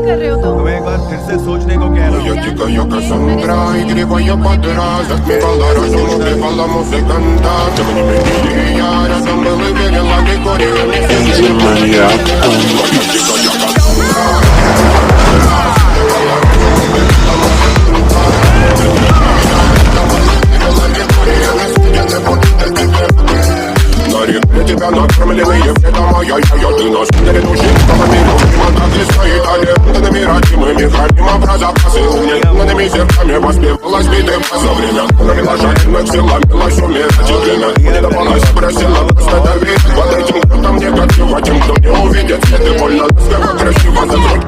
कर रहे हो तुम? तुम्हें एक बार फिर से सोचने को कह रहा हूँ। Я дикая Кассандра, игривая подра, затмевала разум, убивала музыканта. Тем не менее я рядом был и верила Григорию. Маньяк. На реке тебя накормленные ведомая. Ты наш грядущий автомобиль. Так и стоит алентами родимыми. Храним про запасы угнетенными зерками. Воспевалась битым за время. Навела жареных сил, ломилась умирать. И время не давалась, просила просто давить. Под этим кто-то мне как тем, кто не увидит. Ты больно, насколько красиво закрыть.